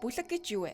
Бүлэг гэж юу вэ?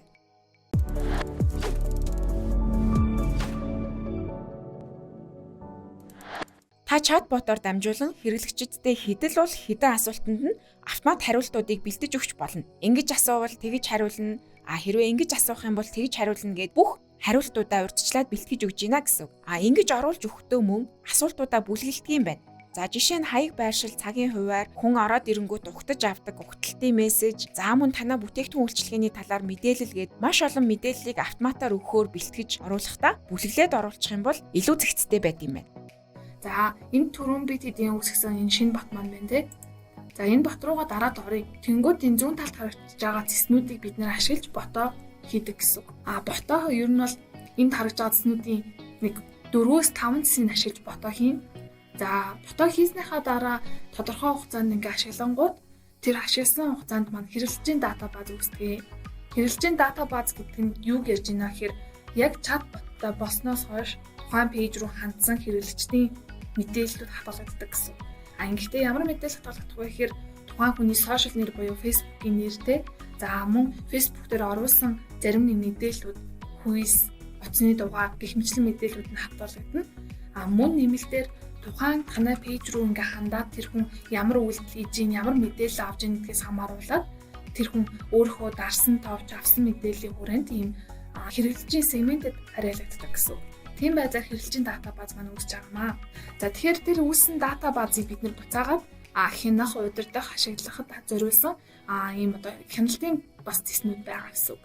Та чатботоор дамжуулан хэрэглэгчидтэй хэдэл бол хэдэн асуултанд нь автомат хариултуудыг бэлдэж өгч болно. Ингэж асуувал тэгж хариулна. Хэрвээ ингэж асуух юм бол тэгж хариулна гэд бүх хариултуудаа урьдчилаад бэлтгэж өгч гинэ гэсэн. Ингэж оруулж өгөхдөө мөн асуултуудаа бүлгэлдэг юм байна. За жишээ нь хаяг байршил цагийн хуваар хүн ороод ирэнгүүт угтаж авдаг угталтын мессеж, мөн танаа бүтээгдэхүүн үйлчилгээний талаар мэдээлэл гээд маш олон мэдээллийг автоматар өгөхөөр бэлтгэж оруулахдаа бүлэглээд оруулах юм бол илүү зэгцтэй байдаг юм байна. За энэ түрүүн бид хэдийн үсгсэн энэ шинэ бот маань байна те. За энэ бот руугаа дараад оръё. Тэнгүүд энэ зүүн талд харагдаж байгаа цэснүүдийг бид нэр ашиглаж ботоо хийдэг гэсэн. Ботоо ер нь бол энд харагдаж байгаа цэснүүдийн нэг 4-5 цэсийг ашиглаж ботоо хийн. За ботоо хийснийхаа дараа тодорхой хугацаанд ингээ ашиглангууд тэр ашигласан хугацаанд маань хэрэглэжийн датабаз үүсгэе. Хэрэглэжийн датабаз гэдэг нь юуг ярьж байна гэхээр яг чат боттой болсноос хойш тухайн пэйж руу хандсан хэрэглэгчдийн мэдээллүүд хадгалагддаг гэсэн. Гэхдээ ямар мэдээлэл хадгалагдах вэ гэхээр тухайн хүний сошиал нэр буюу Facebook-ийн нэртэй. За мөн Facebook дээр оруулсан зарим нэг мэдээллүүд, хүйс, утасны дугаар гэх мэтлэн мэдээллүүд нь хадгалагдана. Мөн нэмэлтээр тухайн танай пэйж руу ингээ хандаад тэр хүн ямар үйлдэл хийж ийн, ямар мэдээлэл авч ийн гэдгээс хамааруулаад тэр хүн өөрийнхөө дарсан товч авсан мэдээллийн хүрээнд ийм хэрэглэгчийн сегментэд хариалагддаг гэсэн. Тийм байдлаар хэрэглэгчийн датабаз маань үүсэж байгаамаа. За тэгэхээр тэр үүссэн датабазыг бид нэр буцаагаад хянах, удирдах, ашиглахад зориулсан ийм одоо хяналтын бас зэснүүд байгаа гэсэн.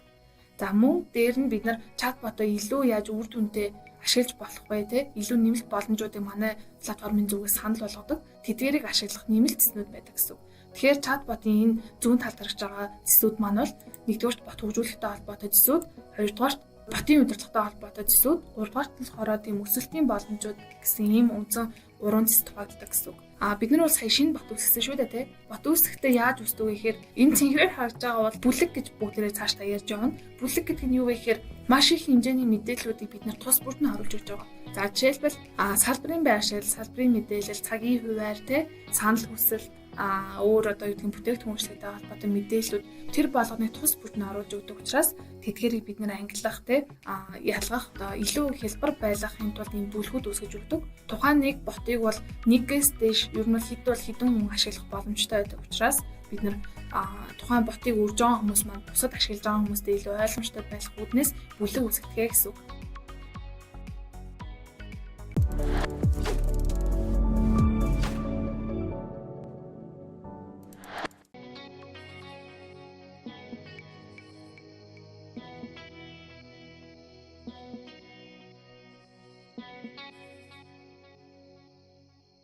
За мөн дээр нь бид нар чатботоо илүү яаж үр дүнтэй ашиглаж болох вэ те илүү нэмэлт боломжуудыг манай платформын зүгээс санал болгодог тэдгээрийг ашиглах нэмэлт зэснүүд байдаг гэсэн. Тэгэхээр чатботын энэ зүүн талд гарч байгаа зэсүүд маань бол нэгдүгээрт бот хөгжүүлэлттэй холбоотой зэсүүд, хоёрдугаарт ботын удирдлагатай холбоотой зэсүүд, гуравдугаарт нь болохоор тийм өсөлтийн боломжууд гэсэн ийм үндсэн 3 зэс тохиолддог гэсэн. Бид нар бол сая шинэ бот үүсгэсэн шүү дээ те. Бот үүсгэхдээ яаж үүсдэг вэ гэхээр энэ цэнхрээр харж байгаа бол бүлэг гэж бүгдээрээ цаашдаа ярьж байгаа нь. Бүлэг гэдэг нь юу вэ гэхээр маш их хэмжээний мэдээллүүдийг бид нар тус бүрд нь оруулж өгч байгаа. За жишээлбэл салбарын байршил, салбарын мэдээлэл, цагийн хуваар те, санал хүсэл өөр одоо юу гэдэг бүтээгдэхүүн үйлчлэгтэй холбоотой мэдээллүүд тэр болгоныг тус бүрд нь оруулж өгдөг учраас тэдгээрийг бид нэр ангиллах те ялгах одоо илүү хялбар байлгахын тулд ийм бүлгүүд үүсгэж өгдөг. Тухайн нэг ботыг бол нэгээс дээш ер нь хэдэн хүн ашиглах боломжтой байдаг учраас бид нэр тухайн ботыг үрж байгаа хүмүүс маань бусад ашиглаж байгаа хүмүүстэй илүү ойлгомжтой байх үүднээс бүлэг үүсгэдэг гэсэн үг.